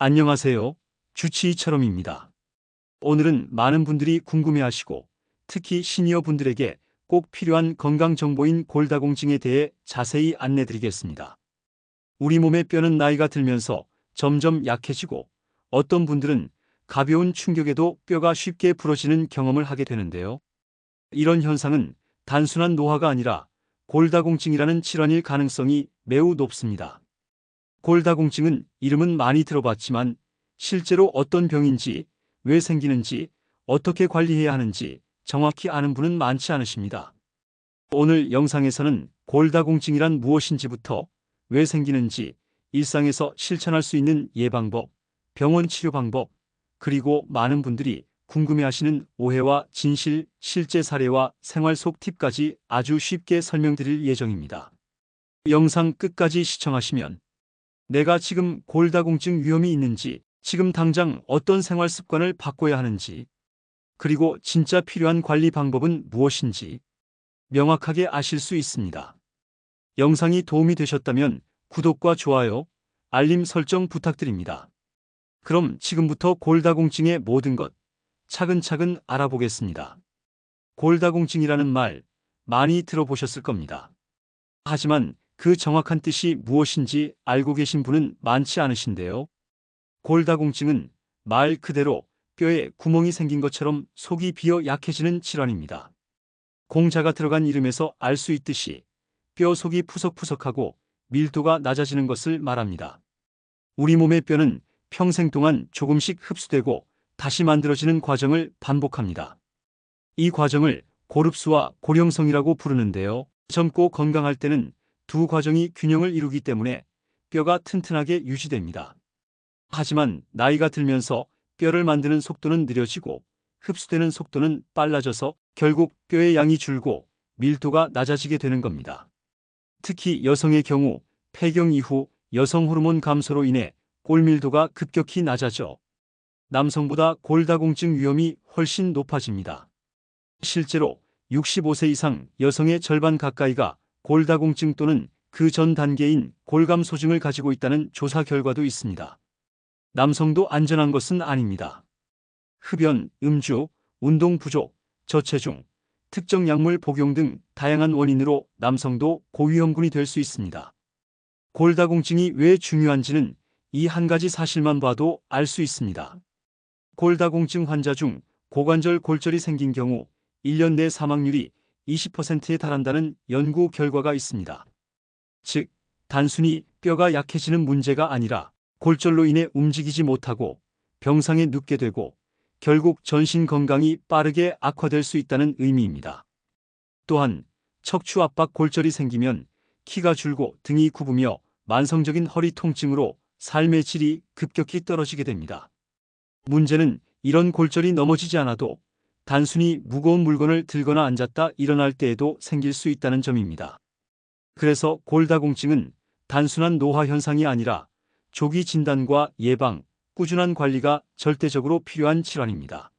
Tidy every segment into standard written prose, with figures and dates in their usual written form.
안녕하세요. 주치의처럼입니다. 오늘은 많은 분들이 궁금해하시고 특히 시니어 분들에게 꼭 필요한 건강 정보인 골다공증에 대해 자세히 안내드리겠습니다. 우리 몸의 뼈는 나이가 들면서 점점 약해지고 어떤 분들은 가벼운 충격에도 뼈가 쉽게 부러지는 경험을 하게 되는데요. 이런 현상은 단순한 노화가 아니라 골다공증이라는 질환일 가능성이 매우 높습니다. 골다공증은 이름은 많이 들어봤지만 실제로 어떤 병인지, 왜 생기는지, 어떻게 관리해야 하는지 정확히 아는 분은 많지 않으십니다. 오늘 영상에서는 골다공증이란 무엇인지부터 왜 생기는지, 일상에서 실천할 수 있는 예방법, 병원 치료 방법, 그리고 많은 분들이 궁금해하시는 오해와 진실, 실제 사례와 생활 속 팁까지 아주 쉽게 설명드릴 예정입니다. 영상 끝까지 시청하시면 내가 지금 골다공증 위험이 있는지, 지금 당장 어떤 생활 습관을 바꿔야 하는지, 그리고 진짜 필요한 관리 방법은 무엇인지 명확하게 아실 수 있습니다. 영상이 도움이 되셨다면 구독과 좋아요, 알림 설정 부탁드립니다. 그럼 지금부터 골다공증의 모든 것 차근차근 알아보겠습니다. 골다공증이라는 말 많이 들어보셨을 겁니다. 하지만 그 정확한 뜻이 무엇인지 알고 계신 분은 많지 않으신데요. 골다공증은 말 그대로 뼈에 구멍이 생긴 것처럼 속이 비어 약해지는 질환입니다. 공자가 들어간 이름에서 알 수 있듯이 뼈 속이 푸석푸석하고 밀도가 낮아지는 것을 말합니다. 우리 몸의 뼈는 평생 동안 조금씩 흡수되고 다시 만들어지는 과정을 반복합니다. 이 과정을 고릅수와 고령성이라고 부르는데요. 젊고 건강할 때는 두 과정이 균형을 이루기 때문에 뼈가 튼튼하게 유지됩니다. 하지만 나이가 들면서 뼈를 만드는 속도는 느려지고 흡수되는 속도는 빨라져서 결국 뼈의 양이 줄고 밀도가 낮아지게 되는 겁니다. 특히 여성의 경우 폐경 이후 여성 호르몬 감소로 인해 골밀도가 급격히 낮아져 남성보다 골다공증 위험이 훨씬 높아집니다. 실제로 65세 이상 여성의 절반 가까이가 골다공증 또는 그 전 단계인 골감소증을 가지고 있다는 조사 결과도 있습니다. 남성도 안전한 것은 아닙니다. 흡연, 음주, 운동 부족, 저체중, 특정 약물 복용 등 다양한 원인으로 남성도 고위험군이 될 수 있습니다. 골다공증이 왜 중요한지는 이 한 가지 사실만 봐도 알 수 있습니다. 골다공증 환자 중 고관절 골절이 생긴 경우 1년 내 사망률이 20%에 달한다는 연구 결과가 있습니다. 즉, 단순히 뼈가 약해지는 문제가 아니라 골절로 인해 움직이지 못하고 병상에 눕게 되고 결국 전신 건강이 빠르게 악화될 수 있다는 의미입니다. 또한 척추 압박 골절이 생기면 키가 줄고 등이 굽으며 만성적인 허리 통증으로 삶의 질이 급격히 떨어지게 됩니다. 문제는 이런 골절이 넘어지지 않아도 단순히 무거운 물건을 들거나 앉았다 일어날 때에도 생길 수 있다는 점입니다. 그래서 골다공증은 단순한 노화 현상이 아니라 조기 진단과 예방, 꾸준한 관리가 절대적으로 필요한 질환입니다.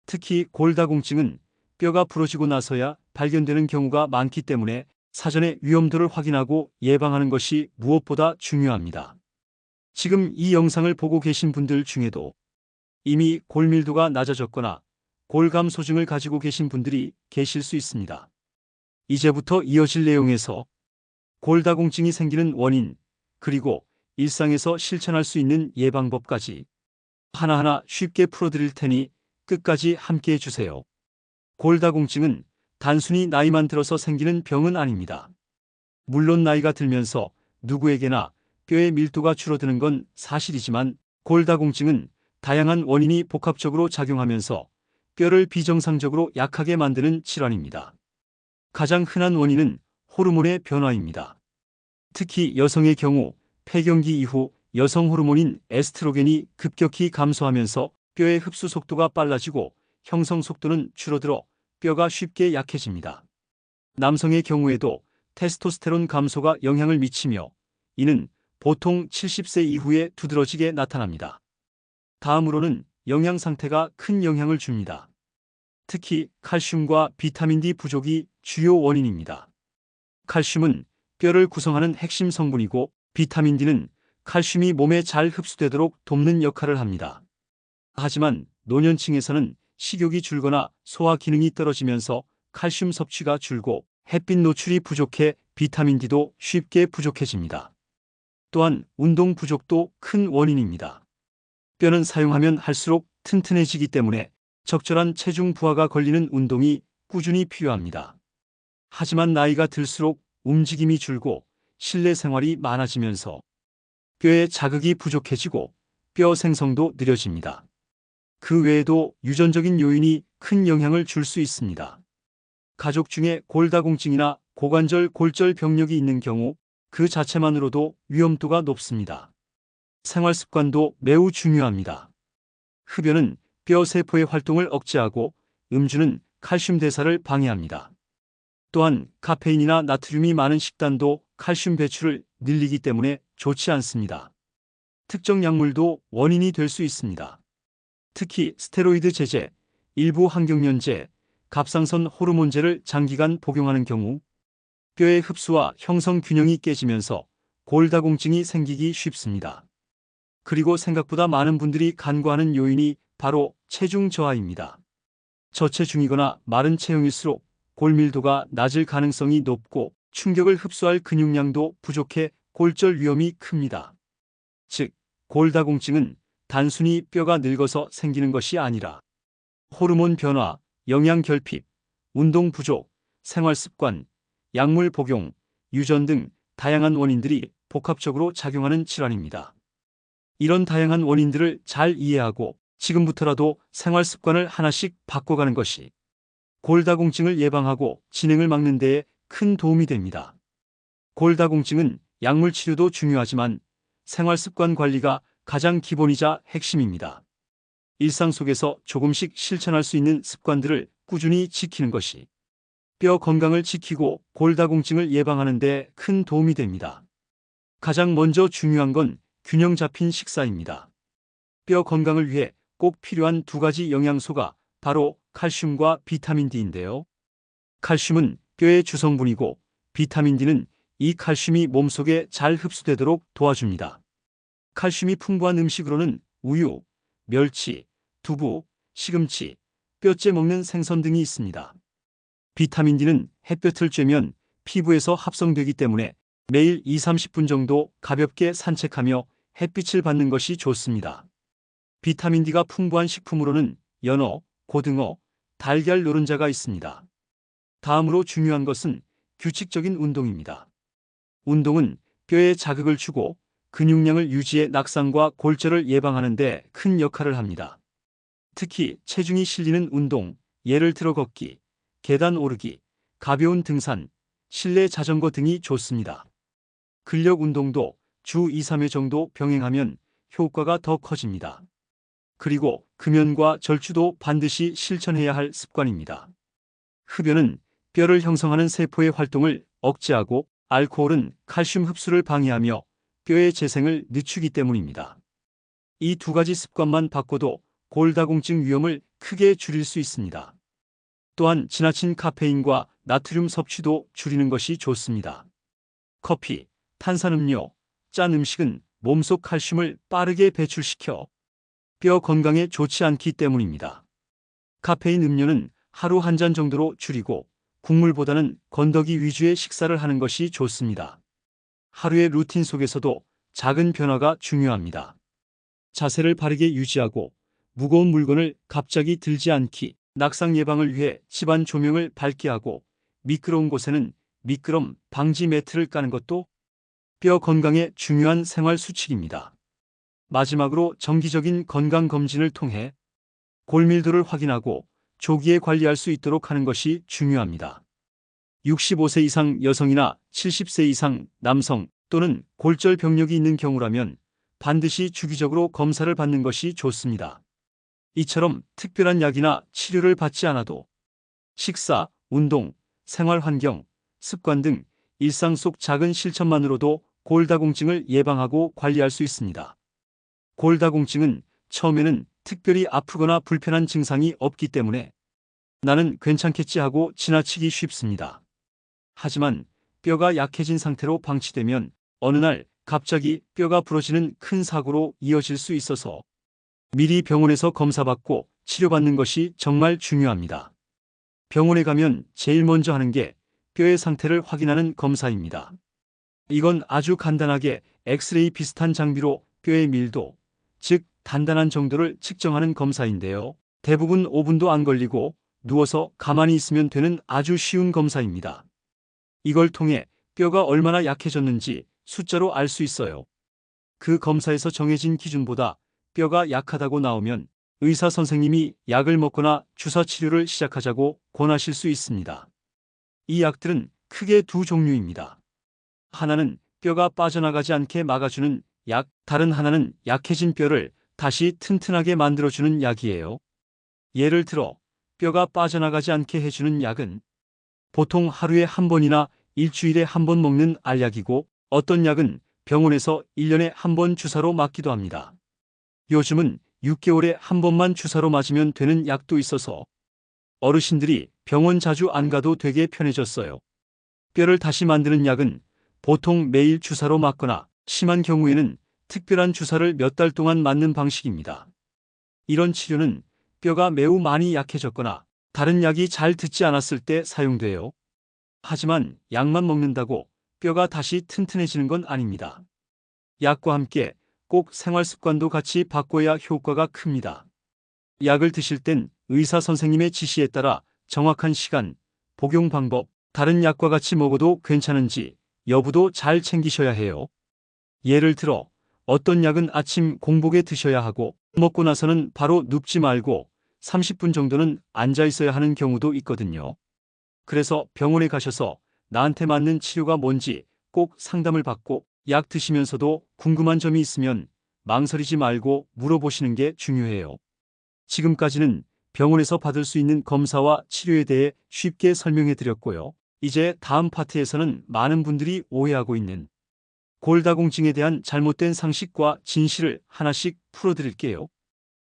특히 골다공증은 뼈가 부러지고 나서야 발견되는 경우가 많기 때문에 사전에 위험도를 확인하고 예방하는 것이 무엇보다 중요합니다. 지금 이 영상을 보고 계신 분들 중에도 이미 골밀도가 낮아졌거나 골감소증을 가지고 계신 분들이 계실 수 있습니다. 이제부터 이어질 내용에서 골다공증이 생기는 원인, 그리고 일상에서 실천할 수 있는 예방법까지 하나하나 쉽게 풀어드릴 테니 끝까지 함께 해주세요. 골다공증은 단순히 나이만 들어서 생기는 병은 아닙니다. 물론 나이가 들면서 누구에게나 뼈의 밀도가 줄어드는 건 사실이지만 골다공증은 다양한 원인이 복합적으로 작용하면서 뼈를 비정상적으로 약하게 만드는 질환입니다. 가장 흔한 원인은 호르몬의 변화입니다. 특히 여성의 경우 폐경기 이후 여성 호르몬인 에스트로겐이 급격히 감소하면서 뼈의 흡수 속도가 빨라지고 형성 속도는 줄어들어 뼈가 쉽게 약해집니다. 남성의 경우에도 테스토스테론 감소가 영향을 미치며 이는 보통 70세 이후에 두드러지게 나타납니다. 다음으로는 영양 상태가 큰 영향을 줍니다. 특히 칼슘과 비타민 D 부족이 주요 원인입니다. 칼슘은 뼈를 구성하는 핵심 성분이고 비타민 D는 칼슘이 몸에 잘 흡수되도록 돕는 역할을 합니다. 하지만 노년층에서는 식욕이 줄거나 소화 기능이 떨어지면서 칼슘 섭취가 줄고 햇빛 노출이 부족해 비타민 D도 쉽게 부족해집니다. 또한 운동 부족도 큰 원인입니다. 뼈는 사용하면 할수록 튼튼해지기 때문에 적절한 체중 부하가 걸리는 운동이 꾸준히 필요합니다. 하지만 나이가 들수록 움직임이 줄고 실내 생활이 많아지면서 뼈에 자극이 부족해지고 뼈 생성도 느려집니다. 그 외에도 유전적인 요인이 큰 영향을 줄 수 있습니다. 가족 중에 골다공증이나 고관절 골절 병력이 있는 경우 그 자체만으로도 위험도가 높습니다. 생활 습관도 매우 중요합니다. 흡연은 뼈 세포의 활동을 억제하고 음주는 칼슘 대사를 방해합니다. 또한 카페인이나 나트륨이 많은 식단도 칼슘 배출을 늘리기 때문에 좋지 않습니다. 특정 약물도 원인이 될 수 있습니다. 특히 스테로이드 제제, 일부 항경련제, 갑상선 호르몬제를 장기간 복용하는 경우 뼈의 흡수와 형성 균형이 깨지면서 골다공증이 생기기 쉽습니다. 그리고 생각보다 많은 분들이 간과하는 요인이 바로 체중 저하입니다. 저체중이거나 마른 체형일수록 골밀도가 낮을 가능성이 높고 충격을 흡수할 근육량도 부족해 골절 위험이 큽니다. 즉, 골다공증은 단순히 뼈가 늙어서 생기는 것이 아니라 호르몬 변화, 영양 결핍, 운동 부족, 생활 습관, 약물 복용, 유전 등 다양한 원인들이 복합적으로 작용하는 질환입니다. 이런 다양한 원인들을 잘 이해하고 지금부터라도 생활 습관을 하나씩 바꿔가는 것이 골다공증을 예방하고 진행을 막는 데에 큰 도움이 됩니다. 골다공증은 약물 치료도 중요하지만 생활 습관 관리가 가장 기본이자 핵심입니다. 일상 속에서 조금씩 실천할 수 있는 습관들을 꾸준히 지키는 것이 뼈 건강을 지키고 골다공증을 예방하는 데 큰 도움이 됩니다. 가장 먼저 중요한 건 균형 잡힌 식사입니다. 뼈 건강을 위해 꼭 필요한 두 가지 영양소가 바로 칼슘과 비타민 D인데요. 칼슘은 뼈의 주성분이고 비타민 D는 이 칼슘이 몸속에 잘 흡수되도록 도와줍니다. 칼슘이 풍부한 음식으로는 우유, 멸치, 두부, 시금치, 뼈째 먹는 생선 등이 있습니다. 비타민 D는 햇볕을 쬐면 피부에서 합성되기 때문에 매일 2~30분 정도 가볍게 산책하며 햇빛을 받는 것이 좋습니다. 비타민 D가 풍부한 식품으로는 연어, 고등어, 달걀 노른자가 있습니다. 다음으로 중요한 것은 규칙적인 운동입니다. 운동은 뼈에 자극을 주고 근육량을 유지해 낙상과 골절을 예방하는 데 큰 역할을 합니다. 특히 체중이 실리는 운동, 예를 들어 걷기, 계단 오르기, 가벼운 등산, 실내 자전거 등이 좋습니다. 근력 운동도 주 2~3회 정도 병행하면 효과가 더 커집니다. 그리고 금연과 절주도 반드시 실천해야 할 습관입니다. 흡연은 뼈를 형성하는 세포의 활동을 억제하고 알코올은 칼슘 흡수를 방해하며 뼈의 재생을 늦추기 때문입니다. 이 두 가지 습관만 바꿔도 골다공증 위험을 크게 줄일 수 있습니다. 또한 지나친 카페인과 나트륨 섭취도 줄이는 것이 좋습니다. 커피, 탄산음료, 짠 음식은 몸속 칼슘을 빠르게 배출시켜 뼈 건강에 좋지 않기 때문입니다. 카페인 음료는 하루 한 잔 정도로 줄이고 국물보다는 건더기 위주의 식사를 하는 것이 좋습니다. 하루의 루틴 속에서도 작은 변화가 중요합니다. 자세를 바르게 유지하고 무거운 물건을 갑자기 들지 않기, 낙상 예방을 위해 집안 조명을 밝게 하고 미끄러운 곳에는 미끄럼 방지 매트를 까는 것도 뼈 건강에 중요한 생활 수칙입니다. 마지막으로 정기적인 건강검진을 통해 골밀도를 확인하고 조기에 관리할 수 있도록 하는 것이 중요합니다. 65세 이상 여성이나 70세 이상 남성 또는 골절 병력이 있는 경우라면 반드시 주기적으로 검사를 받는 것이 좋습니다. 이처럼 특별한 약이나 치료를 받지 않아도 식사, 운동, 생활 환경, 습관 등 일상 속 작은 실천만으로도 골다공증을 예방하고 관리할 수 있습니다. 골다공증은 처음에는 특별히 아프거나 불편한 증상이 없기 때문에 나는 괜찮겠지 하고 지나치기 쉽습니다. 하지만 뼈가 약해진 상태로 방치되면 어느 날 갑자기 뼈가 부러지는 큰 사고로 이어질 수 있어서 미리 병원에서 검사받고 치료받는 것이 정말 중요합니다. 병원에 가면 제일 먼저 하는 게 뼈의 상태를 확인하는 검사입니다. 이건 아주 간단하게 엑스레이 비슷한 장비로 뼈의 밀도, 즉 단단한 정도를 측정하는 검사인데요. 대부분 5분도 안 걸리고 누워서 가만히 있으면 되는 아주 쉬운 검사입니다. 이걸 통해 뼈가 얼마나 약해졌는지 숫자로 알 수 있어요. 그 검사에서 정해진 기준보다 뼈가 약하다고 나오면 의사 선생님이 약을 먹거나 주사 치료를 시작하자고 권하실 수 있습니다. 이 약들은 크게 두 종류입니다. 하나는 뼈가 빠져나가지 않게 막아주는 약, 다른 하나는 약해진 뼈를 다시 튼튼하게 만들어주는 약이에요. 예를 들어 뼈가 빠져나가지 않게 해주는 약은 보통 하루에 한 번이나 일주일에 한 번 먹는 알약이고, 어떤 약은 병원에서 1년에 한 번 주사로 맞기도 합니다. 요즘은 6개월에 한 번만 주사로 맞으면 되는 약도 있어서 어르신들이 병원 자주 안 가도 되게 편해졌어요. 뼈를 다시 만드는 약은 보통 매일 주사로 맞거나 심한 경우에는 특별한 주사를 몇 달 동안 맞는 방식입니다. 이런 치료는 뼈가 매우 많이 약해졌거나 다른 약이 잘 듣지 않았을 때 사용돼요. 하지만 약만 먹는다고 뼈가 다시 튼튼해지는 건 아닙니다. 약과 함께 꼭 생활 습관도 같이 바꿔야 효과가 큽니다. 약을 드실 땐 의사 선생님의 지시에 따라 정확한 시간, 복용 방법, 다른 약과 같이 먹어도 괜찮은지 여부도 잘 챙기셔야 해요. 예를 들어 어떤 약은 아침 공복에 드셔야 하고, 먹고 나서는 바로 눕지 말고 30분 정도는 앉아 있어야 하는 경우도 있거든요. 그래서 병원에 가셔서 나한테 맞는 치료가 뭔지 꼭 상담을 받고, 약 드시면서도 궁금한 점이 있으면 망설이지 말고 물어보시는 게 중요해요. 지금까지는 병원에서 받을 수 있는 검사와 치료에 대해 쉽게 설명해 드렸고요. 이제 다음 파트에서는 많은 분들이 오해하고 있는 골다공증에 대한 잘못된 상식과 진실을 하나씩 풀어드릴게요.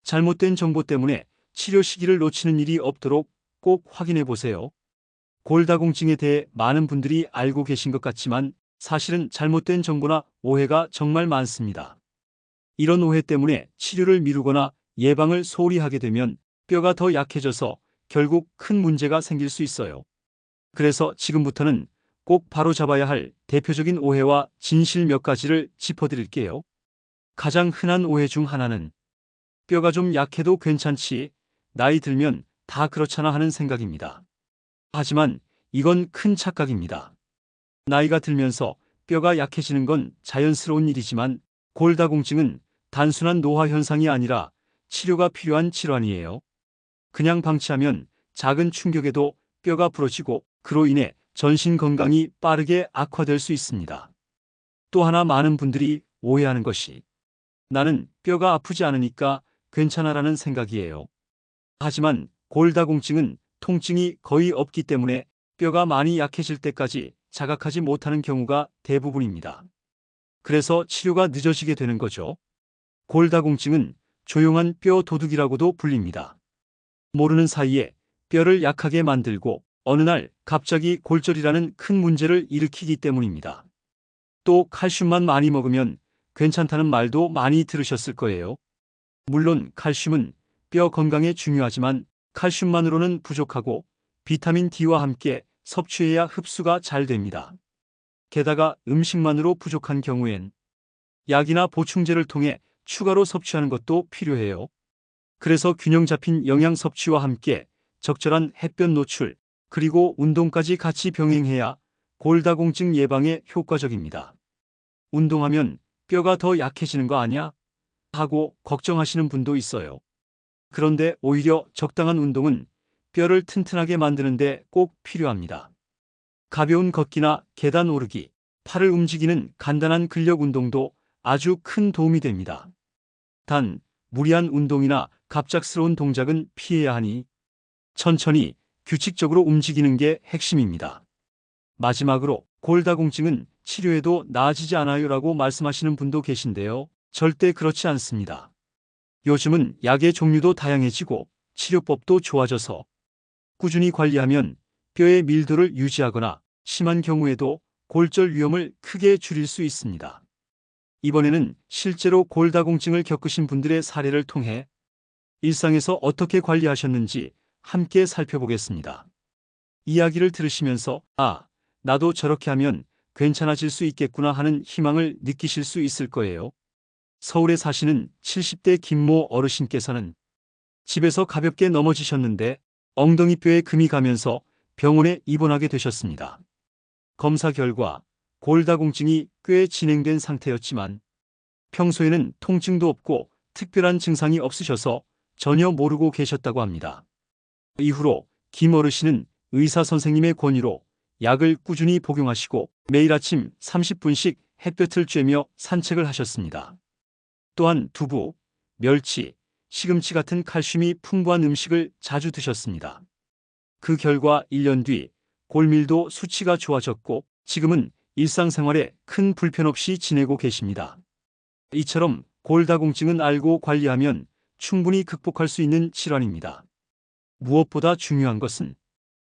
잘못된 정보 때문에 치료 시기를 놓치는 일이 없도록 꼭 확인해 보세요. 골다공증에 대해 많은 분들이 알고 계신 것 같지만 사실은 잘못된 정보나 오해가 정말 많습니다. 이런 오해 때문에 치료를 미루거나 예방을 소홀히 하게 되면 뼈가 더 약해져서 결국 큰 문제가 생길 수 있어요. 그래서 지금부터는 꼭 바로잡아야 할 대표적인 오해와 진실 몇 가지를 짚어드릴게요. 가장 흔한 오해 중 하나는 뼈가 좀 약해도 괜찮지, 나이 들면 다 그렇잖아 하는 생각입니다. 하지만 이건 큰 착각입니다. 나이가 들면서 뼈가 약해지는 건 자연스러운 일이지만 골다공증은 단순한 노화 현상이 아니라 치료가 필요한 질환이에요. 그냥 방치하면 작은 충격에도 뼈가 부러지고 그로 인해 전신 건강이 빠르게 악화될 수 있습니다. 또 하나 많은 분들이 오해하는 것이 나는 뼈가 아프지 않으니까 괜찮아라는 생각이에요. 하지만 골다공증은 통증이 거의 없기 때문에 뼈가 많이 약해질 때까지 자각하지 못하는 경우가 대부분입니다. 그래서 치료가 늦어지게 되는 거죠. 골다공증은 조용한 뼈 도둑이라고도 불립니다. 모르는 사이에 뼈를 약하게 만들고 어느 날 갑자기 골절이라는 큰 문제를 일으키기 때문입니다. 또 칼슘만 많이 먹으면 괜찮다는 말도 많이 들으셨을 거예요. 물론 칼슘은 뼈 건강에 중요하지만 칼슘만으로는 부족하고 비타민 D와 함께 섭취해야 흡수가 잘 됩니다. 게다가 음식만으로 부족한 경우엔 약이나 보충제를 통해 추가로 섭취하는 것도 필요해요. 그래서 균형 잡힌 영양 섭취와 함께 적절한 햇볕 노출, 그리고 운동까지 같이 병행해야 골다공증 예방에 효과적입니다. 운동하면 뼈가 더 약해지는 거 아니야? 하고 걱정하시는 분도 있어요. 그런데 오히려 적당한 운동은 뼈를 튼튼하게 만드는데 꼭 필요합니다. 가벼운 걷기나 계단 오르기, 팔을 움직이는 간단한 근력 운동도 아주 큰 도움이 됩니다. 단, 무리한 운동이나 갑작스러운 동작은 피해야 하니 천천히 규칙적으로 움직이는 게 핵심입니다. 마지막으로 골다공증은 치료해도 나아지지 않아요라고 말씀하시는 분도 계신데요. 절대 그렇지 않습니다. 요즘은 약의 종류도 다양해지고 치료법도 좋아져서 꾸준히 관리하면 뼈의 밀도를 유지하거나 심한 경우에도 골절 위험을 크게 줄일 수 있습니다. 이번에는 실제로 골다공증을 겪으신 분들의 사례를 통해 일상에서 어떻게 관리하셨는지 함께 살펴보겠습니다. 이야기를 들으시면서 나도 저렇게 하면 괜찮아질 수 있겠구나 하는 희망을 느끼실 수 있을 거예요. 서울에 사시는 70대 김모 어르신께서는 집에서 가볍게 넘어지셨는데 엉덩이뼈에 금이 가면서 병원에 입원하게 되셨습니다. 검사 결과 골다공증이 꽤 진행된 상태였지만 평소에는 통증도 없고 특별한 증상이 없으셔서 전혀 모르고 계셨다고 합니다. 이후로 김 어르신은 의사 선생님의 권유로 약을 꾸준히 복용하시고 매일 아침 30분씩 햇볕을 쬐며 산책을 하셨습니다. 또한 두부, 멸치, 시금치 같은 칼슘이 풍부한 음식을 자주 드셨습니다. 그 결과 1년 뒤 골밀도 수치가 좋아졌고 지금은 일상생활에 큰 불편 없이 지내고 계십니다. 이처럼 골다공증은 알고 관리하면 충분히 극복할 수 있는 질환입니다. 무엇보다 중요한 것은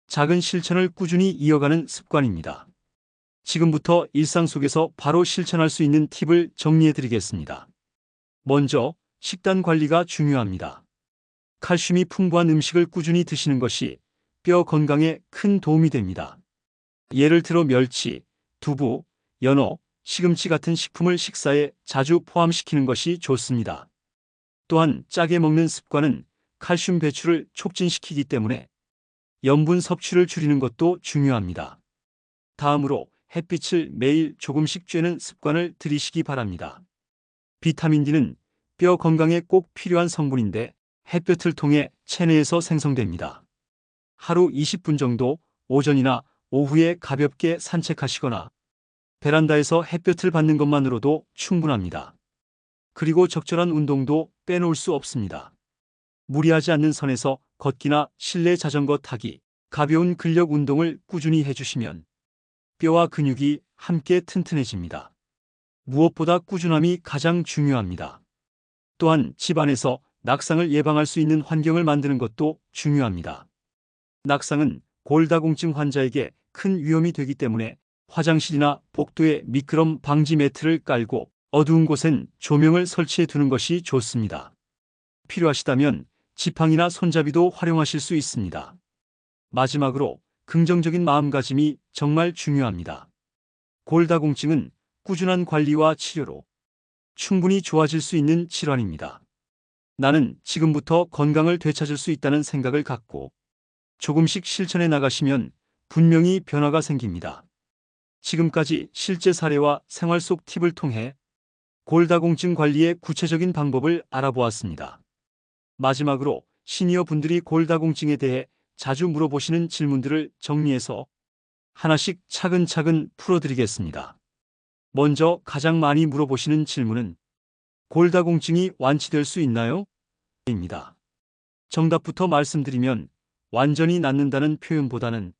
작은 실천을 꾸준히 이어가는 습관입니다. 지금부터 일상 속에서 바로 실천할 수 있는 팁을 정리해 드리겠습니다. 먼저 식단 관리가 중요합니다. 칼슘이 풍부한 음식을 꾸준히 드시는 것이 뼈 건강에 큰 도움이 됩니다. 예를 들어 멸치, 두부, 연어, 시금치 같은 식품을 식사에 자주 포함시키는 것이 좋습니다. 또한 짜게 먹는 습관은 칼슘 배출을 촉진시키기 때문에 염분 섭취를 줄이는 것도 중요합니다. 다음으로 햇빛을 매일 조금씩 쬐는 습관을 들이시기 바랍니다. 비타민 D는 뼈 건강에 꼭 필요한 성분인데 햇볕을 통해 체내에서 생성됩니다. 하루 20분 정도 오전이나 오후에 가볍게 산책하시거나 베란다에서 햇볕을 받는 것만으로도 충분합니다. 그리고 적절한 운동도 빼놓을 수 없습니다. 무리하지 않는 선에서 걷기나 실내 자전거 타기, 가벼운 근력 운동을 꾸준히 해주시면 뼈와 근육이 함께 튼튼해집니다. 무엇보다 꾸준함이 가장 중요합니다. 또한 집안에서 낙상을 예방할 수 있는 환경을 만드는 것도 중요합니다. 낙상은 골다공증 환자에게 큰 위험이 되기 때문에 화장실이나 복도에 미끄럼 방지 매트를 깔고 어두운 곳엔 조명을 설치해 두는 것이 좋습니다. 필요하시다면 지팡이나 손잡이도 활용하실 수 있습니다. 마지막으로 긍정적인 마음가짐이 정말 중요합니다. 골다공증은 꾸준한 관리와 치료로 충분히 좋아질 수 있는 질환입니다. 나는 지금부터 건강을 되찾을 수 있다는 생각을 갖고 조금씩 실천해 나가시면 분명히 변화가 생깁니다. 지금까지 실제 사례와 생활 속 팁을 통해 골다공증 관리의 구체적인 방법을 알아보았습니다. 마지막으로 시니어 분들이 골다공증에 대해 자주 물어보시는 질문들을 정리해서 하나씩 차근차근 풀어드리겠습니다. 먼저 가장 많이 물어보시는 질문은 골다공증이 완치될 수 있나요? 입니다. 정답부터 말씀드리면 완전히 낫는다는 표현보다는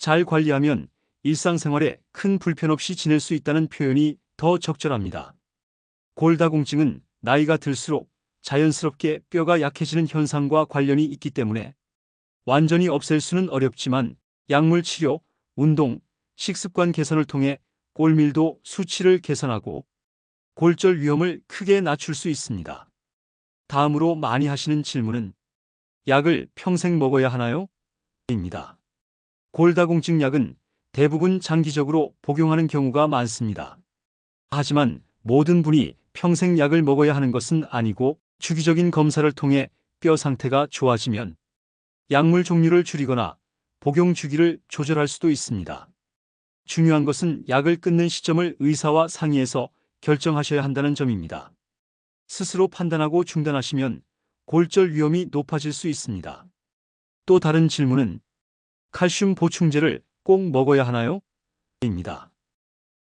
잘 관리하면 일상생활에 큰 불편 없이 지낼 수 있다는 표현이 더 적절합니다. 골다공증은 나이가 들수록 자연스럽게 뼈가 약해지는 현상과 관련이 있기 때문에 완전히 없앨 수는 어렵지만 약물 치료, 운동, 식습관 개선을 통해 골밀도 수치를 개선하고 골절 위험을 크게 낮출 수 있습니다. 다음으로 많이 하시는 질문은 약을 평생 먹어야 하나요? 입니다. 골다공증 약은 대부분 장기적으로 복용하는 경우가 많습니다. 하지만 모든 분이 평생 약을 먹어야 하는 것은 아니고 주기적인 검사를 통해 뼈 상태가 좋아지면 약물 종류를 줄이거나 복용 주기를 조절할 수도 있습니다. 중요한 것은 약을 끊는 시점을 의사와 상의해서 결정하셔야 한다는 점입니다. 스스로 판단하고 중단하시면 골절 위험이 높아질 수 있습니다. 또 다른 질문은 칼슘 보충제를 꼭 먹어야 하나요? 입니다.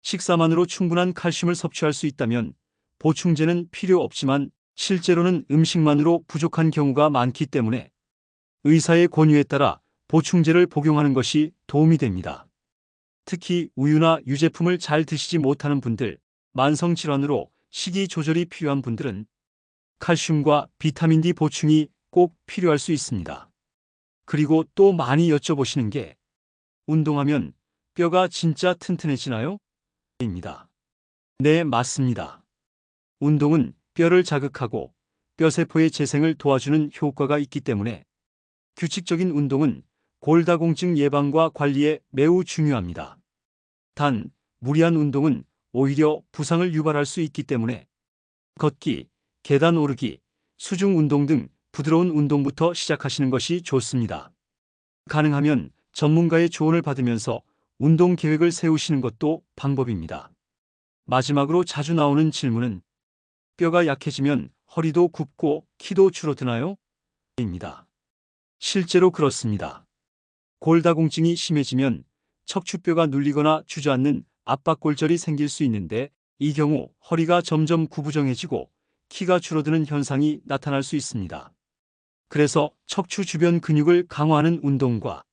식사만으로 충분한 칼슘을 섭취할 수 있다면 보충제는 필요 없지만 실제로는 음식만으로 부족한 경우가 많기 때문에 의사의 권유에 따라 보충제를 복용하는 것이 도움이 됩니다. 특히 우유나 유제품을 잘 드시지 못하는 분들, 만성질환으로 식이 조절이 필요한 분들은 칼슘과 비타민 D 보충이 꼭 필요할 수 있습니다. 그리고 또 많이 여쭤보시는 게 운동하면 뼈가 진짜 튼튼해지나요? 입니다. 네, 맞습니다. 운동은 뼈를 자극하고 뼈세포의 재생을 도와주는 효과가 있기 때문에 규칙적인 운동은 골다공증 예방과 관리에 매우 중요합니다. 단, 무리한 운동은 오히려 부상을 유발할 수 있기 때문에 걷기, 계단 오르기, 수중 운동 등 부드러운 운동부터 시작하시는 것이 좋습니다. 가능하면 전문가의 조언을 받으면서 운동 계획을 세우시는 것도 방법입니다. 마지막으로 자주 나오는 질문은 뼈가 약해지면 허리도 굽고 키도 줄어드나요? 입니다. 실제로 그렇습니다. 골다공증이 심해지면 척추뼈가 눌리거나 주저앉는 압박골절이 생길 수 있는데 이 경우 허리가 점점 구부정해지고 키가 줄어드는 현상이 나타날 수 있습니다. 그래서 척추 주변 근육을 강화하는 운동과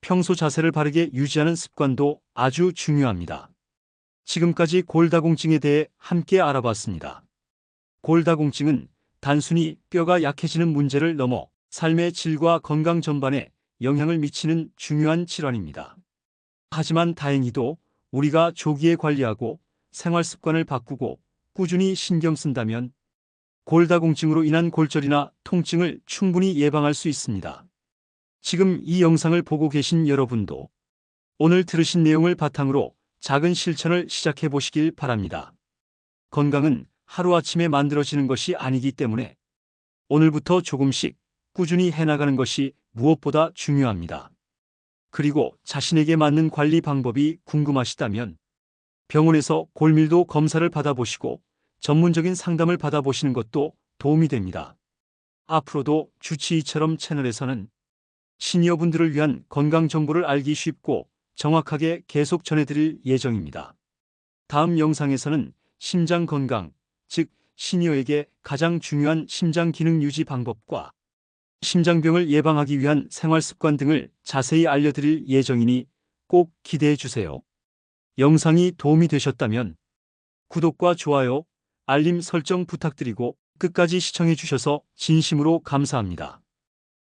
평소 자세를 바르게 유지하는 습관도 아주 중요합니다. 지금까지 골다공증에 대해 함께 알아봤습니다. 골다공증은 단순히 뼈가 약해지는 문제를 넘어 삶의 질과 건강 전반에 영향을 미치는 중요한 질환입니다. 하지만 다행히도 우리가 조기에 관리하고 생활 습관을 바꾸고 꾸준히 신경 쓴다면 골다공증으로 인한 골절이나 통증을 충분히 예방할 수 있습니다. 지금 이 영상을 보고 계신 여러분도 오늘 들으신 내용을 바탕으로 작은 실천을 시작해 보시길 바랍니다. 건강은 하루아침에 만들어지는 것이 아니기 때문에 오늘부터 조금씩 꾸준히 해나가는 것이 무엇보다 중요합니다. 그리고 자신에게 맞는 관리 방법이 궁금하시다면 병원에서 골밀도 검사를 받아보시고 전문적인 상담을 받아보시는 것도 도움이 됩니다. 앞으로도 주치의처럼 채널에서는 시니어분들을 위한 건강 정보를 알기 쉽고 정확하게 계속 전해드릴 예정입니다. 다음 영상에서는 심장 건강, 즉 시니어에게 가장 중요한 심장 기능 유지 방법과 심장병을 예방하기 위한 생활 습관 등을 자세히 알려드릴 예정이니 꼭 기대해 주세요. 영상이 도움이 되셨다면 구독과 좋아요, 알림 설정 부탁드리고 끝까지 시청해 주셔서 진심으로 감사합니다.